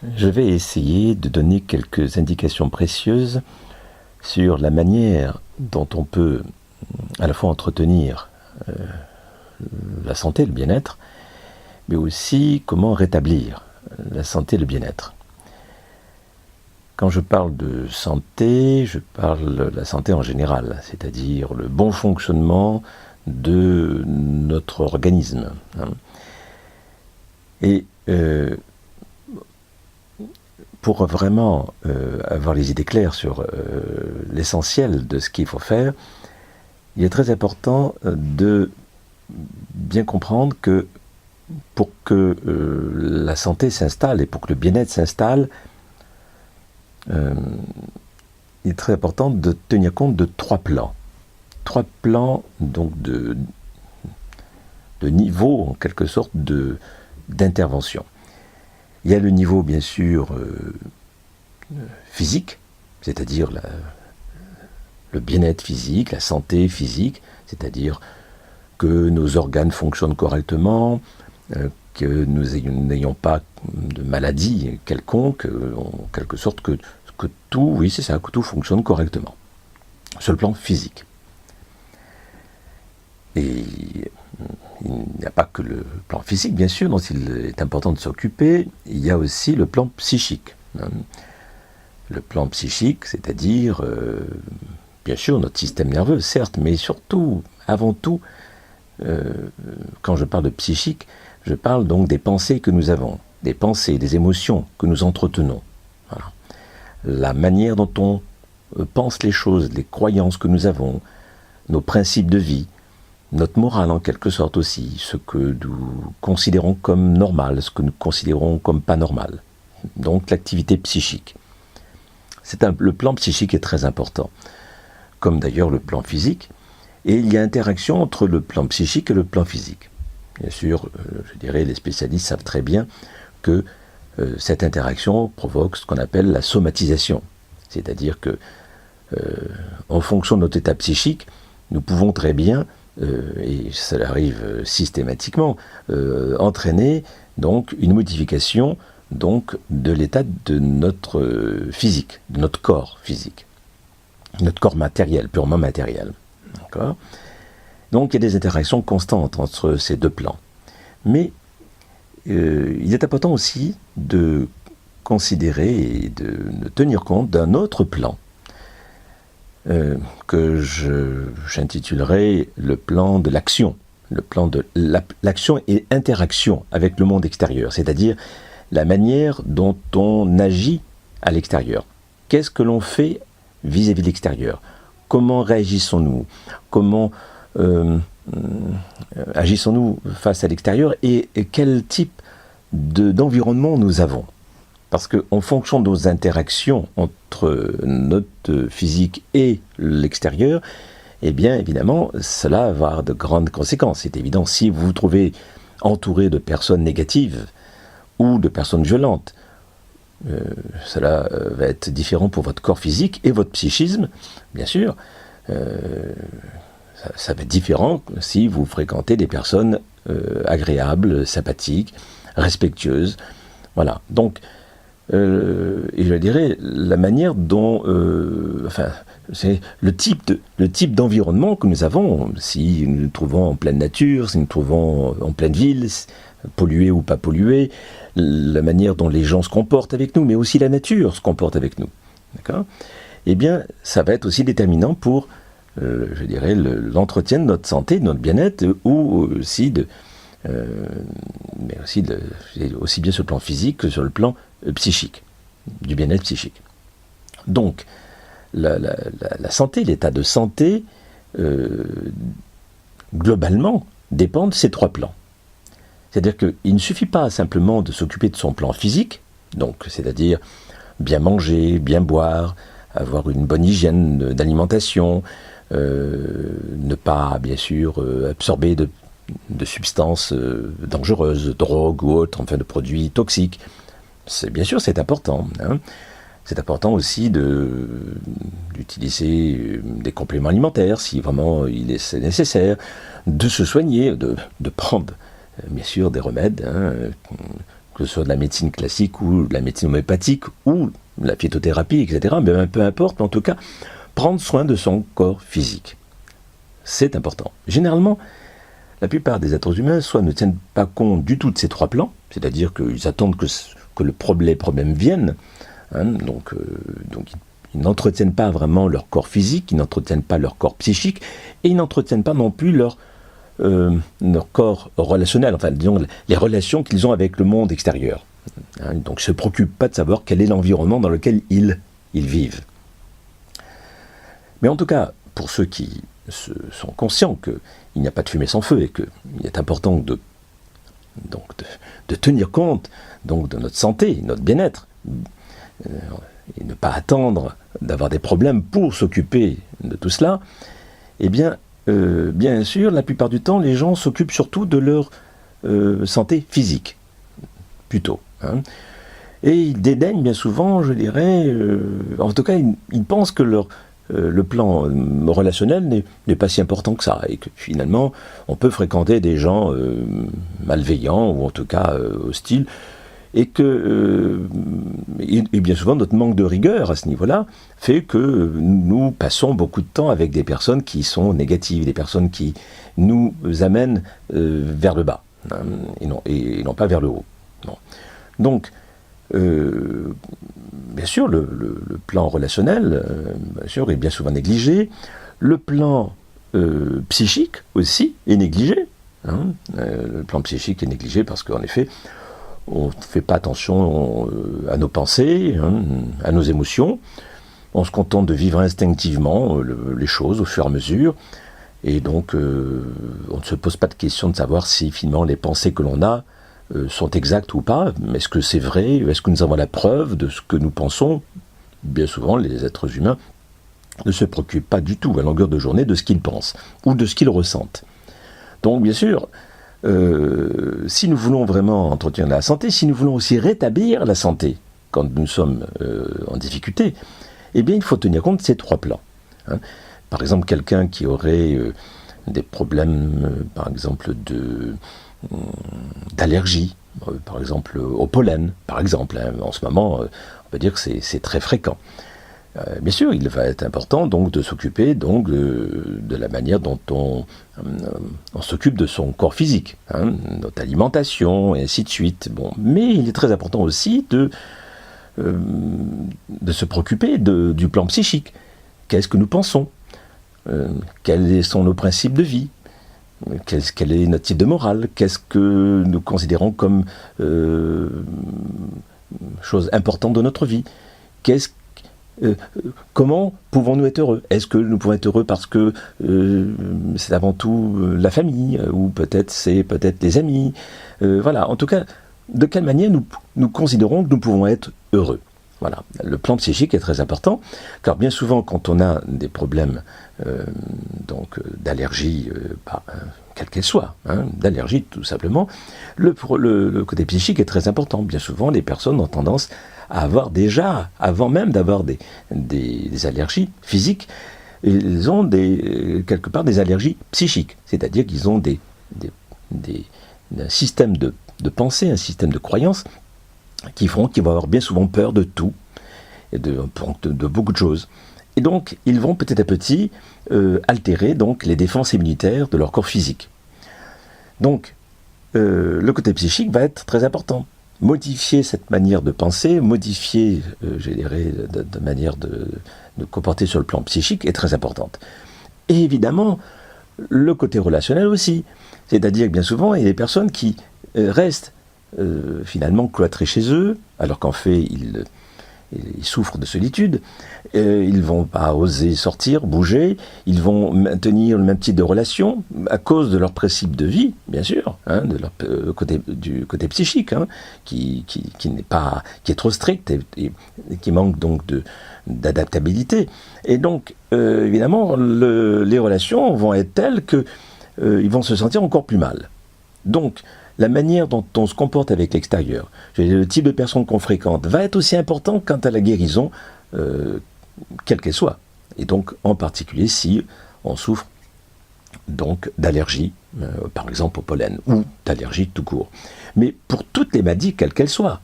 Je vais essayer de donner quelques indications précieuses sur la manière dont on peut à la fois entretenir la santé, le bien-être, mais aussi comment rétablir la santé et le bien-être. Quand je parle de santé, je parle de la santé en général, c'est-à-dire le bon fonctionnement de notre organisme. Et pour vraiment avoir les idées claires sur l'essentiel de ce qu'il faut faire, il est très important de bien comprendre que pour que la santé s'installe et pour que le bien-être s'installe, il est très important de tenir compte de trois plans. Trois plans donc de niveau, en quelque sorte, d'intervention. Il y a le niveau, bien sûr, physique, c'est-à-dire le bien-être physique, la santé physique, c'est-à-dire que nos organes fonctionnent correctement, que nous n'ayons pas de maladie quelconque, en quelque sorte que tout, oui c'est ça, que tout fonctionne correctement, sur le plan physique. Et il n'y a pas que le plan physique, bien sûr, dont il est important de s'occuper, il y a aussi le plan psychique. Le plan psychique, c'est-à-dire, bien sûr, notre système nerveux, certes, mais surtout, avant tout, quand je parle de psychique, je parle donc des pensées que nous avons, des pensées, des émotions que nous entretenons. Voilà. La manière dont on pense les choses, les croyances que nous avons, nos principes de vie, notre morale en quelque sorte aussi, ce que nous considérons comme normal, ce que nous considérons comme pas normal. Donc l'activité psychique. Le plan psychique est très important, comme d'ailleurs le plan physique, et il y a interaction entre le plan psychique et le plan physique. Bien sûr, je dirais, les spécialistes savent très bien que cette interaction provoque ce qu'on appelle la somatisation. C'est-à-dire que, en fonction de notre état psychique, nous pouvons très bien, et ça arrive systématiquement, entraîner donc une modification donc, de l'état de notre physique, de notre corps physique, notre corps matériel, purement matériel. D'accord ? Donc il y a des interactions constantes entre ces deux plans. Mais il est important aussi de considérer et de tenir compte d'un autre plan que j'intitulerai le plan de l'action, le plan de l'action et interaction avec le monde extérieur, c'est-à-dire la manière dont on agit à l'extérieur. Qu'est-ce que l'on fait vis-à-vis de l'extérieur ? Comment réagissons-nous ? Comment agissons-nous face à l'extérieur et quel type d'environnement nous avons ? Parce qu'en fonction de nos interactions entre notre physique et l'extérieur, eh bien évidemment, cela va avoir de grandes conséquences. C'est évident, si vous vous trouvez entouré de personnes négatives ou de personnes violentes, cela va être différent pour votre corps physique et votre psychisme, bien sûr. Ça va être différent si vous fréquentez des personnes agréables, sympathiques, respectueuses. Voilà. Donc, et je dirais, la manière dont... c'est le type d'environnement que nous avons, si nous nous trouvons en pleine nature, si nous nous trouvons en pleine ville, pollué ou pas pollué, la manière dont les gens se comportent avec nous, mais aussi la nature se comporte avec nous. D'accord ? Eh bien, ça va être aussi déterminant pour, je dirais, l'entretien de notre santé, de notre bien-être, ou aussi mais aussi bien sur le plan physique que sur le plan psychique, du bien-être psychique. Donc, la santé, l'état de santé, globalement, dépend de ces trois plans. C'est-à-dire qu'il ne suffit pas simplement de s'occuper de son plan physique, donc c'est-à-dire bien manger, bien boire, avoir une bonne hygiène d'alimentation, ne pas, bien sûr, absorber de substances dangereuses, drogues ou autres, enfin de produits toxiques. Bien sûr, c'est important. Hein. C'est important aussi d'utiliser des compléments alimentaires, si vraiment il est nécessaire, de se soigner, de prendre, bien sûr, des remèdes, que ce soit de la médecine classique ou de la médecine homéopathique ou la phytothérapie, etc., mais peu importe, en tout cas, prendre soin de son corps physique. C'est important. Généralement, la plupart des êtres humains soit ne tiennent pas compte du tout de ces trois plans, c'est-à-dire qu'ils attendent que les problèmes viennent, hein, donc ils n'entretiennent pas vraiment leur corps physique, ils n'entretiennent pas leur corps psychique, et ils n'entretiennent pas non plus leur corps relationnel, enfin disons les relations qu'ils ont avec le monde extérieur. Hein, donc ils ne se préoccupent pas de savoir quel est l'environnement dans lequel ils vivent. Mais en tout cas, pour ceux qui sont conscients qu'il n'y a pas de fumée sans feu et qu'il est important de tenir compte donc, de notre santé, notre bien-être, et ne pas attendre d'avoir des problèmes pour s'occuper de tout cela, eh bien, bien sûr, la plupart du temps, les gens s'occupent surtout de leur santé physique, plutôt. Hein. Et ils dédaignent bien souvent, je dirais, en tout cas, ils pensent que le plan relationnel n'est pas si important que ça, et que finalement, on peut fréquenter des gens malveillants, ou en tout cas hostiles, et que et bien souvent notre manque de rigueur à ce niveau-là fait que nous passons beaucoup de temps avec des personnes qui sont négatives, des personnes qui nous amènent vers le bas, hein, et non pas vers le haut. Non. Donc, bien sûr, le plan relationnel, bien sûr, est bien souvent négligé. Le plan psychique aussi est négligé. Hein. Le plan psychique est négligé parce qu'en effet, on ne fait pas attention à nos pensées, hein, à nos émotions. On se contente de vivre instinctivement les choses au fur et à mesure. Et donc, on ne se pose pas de question de savoir si finalement les pensées que l'on a sont exactes ou pas. Est-ce que c'est vrai? Est-ce que nous avons la preuve de ce que nous pensons? Bien souvent, les êtres humains ne se préoccupent pas du tout à longueur de journée de ce qu'ils pensent ou de ce qu'ils ressentent. Donc, bien sûr, si nous voulons vraiment entretenir la santé, si nous voulons aussi rétablir la santé quand nous sommes en difficulté, eh bien, il faut tenir compte de ces trois plans. Hein. Par exemple, quelqu'un qui aurait des problèmes, par exemple, d'allergie, par exemple au pollen, par exemple. Hein. En ce moment, on peut dire que c'est très fréquent. Bien sûr, il va être important donc de s'occuper donc de la manière dont on s'occupe de son corps physique, hein, notre alimentation et ainsi de suite. Bon, mais il est très important aussi de se préoccuper du plan psychique. Qu'est-ce que nous pensons? Quels sont nos principes de vie? Quel est notre type de morale? Qu'est-ce que nous considérons comme chose importante de notre vie? Comment pouvons-nous être heureux? Est-ce que nous pouvons être heureux parce que c'est avant tout la famille, ou peut-être c'est les amis? Voilà, en tout cas, de quelle manière nous considérons que nous pouvons être heureux? Voilà, le plan psychique est très important, car bien souvent, quand on a des problèmes d'allergie, quelle qu'elle soit, hein, d'allergie tout simplement, le côté psychique est très important. Bien souvent, les personnes ont tendance à avoir déjà, avant même d'avoir des allergies physiques, ils ont quelque part des allergies psychiques, c'est-à-dire qu'ils ont un système de pensée, un système de croyance qui feront qu'ils vont avoir bien souvent peur de tout, et de beaucoup de choses. Et donc, ils vont petit à petit altérer donc, les défenses immunitaires de leur corps physique. Donc, le côté psychique va être très important. Modifier cette manière de penser, modifier, je dirais, de manière de comporter sur le plan psychique est très importante. Et évidemment, le côté relationnel aussi. C'est-à-dire que bien souvent, il y a des personnes qui restent finalement cloîtrés chez eux, alors qu'en fait, ils souffrent de solitude, ils ne vont pas oser sortir, bouger, ils vont maintenir le même type de relation à cause de leur principe de vie, bien sûr, hein, de leur du côté psychique, hein, qui est trop strict et qui manque donc d'adaptabilité. Et donc, évidemment, les relations vont être telles qu'ils vont se sentir encore plus mal. Donc, la manière dont on se comporte avec l'extérieur, le type de personnes qu'on fréquente, va être aussi important quant à la guérison, quelle qu'elle soit. Et donc, en particulier, si on souffre donc d'allergie, par exemple au pollen, ou d'allergie tout court. Mais pour toutes les maladies, quelles qu'elles soient,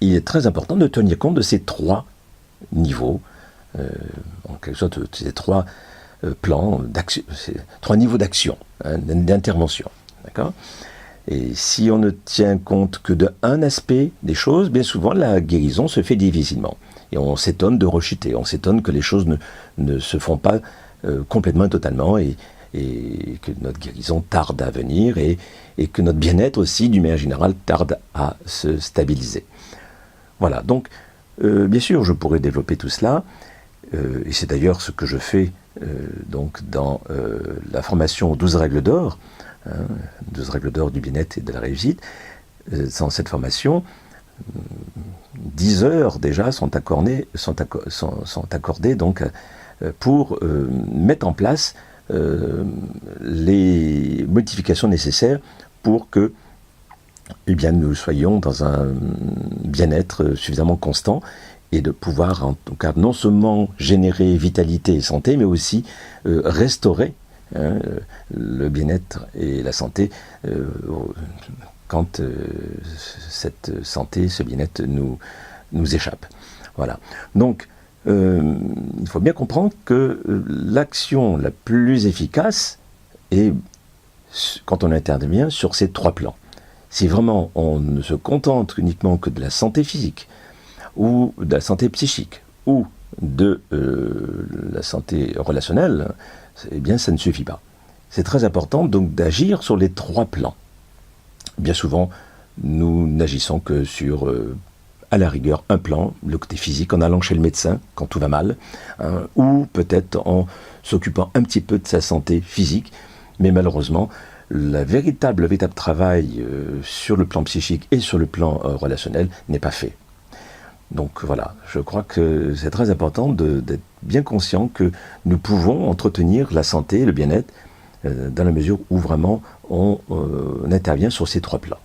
il est très important de tenir compte de ces trois niveaux, en quelque sorte, ces trois plans d'action, ces trois niveaux d'action, d'intervention. D'accord ? Et si on ne tient compte que d'un aspect des choses, bien souvent la guérison se fait difficilement. Et on s'étonne de rechuter, on s'étonne que les choses ne se font pas complètement et totalement, et que notre guérison tarde à venir, et que notre bien-être aussi, d'une manière générale, tarde à se stabiliser. Voilà, donc bien sûr je pourrais développer tout cela, et c'est d'ailleurs ce que je fais donc dans la formation aux 12 règles d'or, 12 règles d'or du bien-être et de la réussite. Dans cette formation, 10 heures déjà sont accordées donc, pour mettre en place les modifications nécessaires pour que nous soyons dans un bien-être suffisamment constant, et de pouvoir en tout cas non seulement générer vitalité et santé, mais aussi restaurer le bien-être et la santé quand cette santé, ce bien-être nous échappe. Voilà. Donc, il faut bien comprendre que l'action la plus efficace est quand on intervient sur ces trois plans. Si vraiment on ne se contente uniquement que de la santé physique, ou de la santé psychique, ou de la santé relationnelle, eh bien ça ne suffit pas. C'est très important donc d'agir sur les trois plans. Bien souvent, nous n'agissons que sur, à la rigueur, un plan, le côté physique, en allant chez le médecin quand tout va mal, ou peut-être en s'occupant un petit peu de sa santé physique, mais malheureusement, le véritable travail sur le plan psychique et sur le plan relationnel n'est pas fait. Donc voilà, je crois que c'est très important d'être bien conscient que nous pouvons entretenir la santé et le bien-être dans la mesure où vraiment on intervient sur ces trois plans.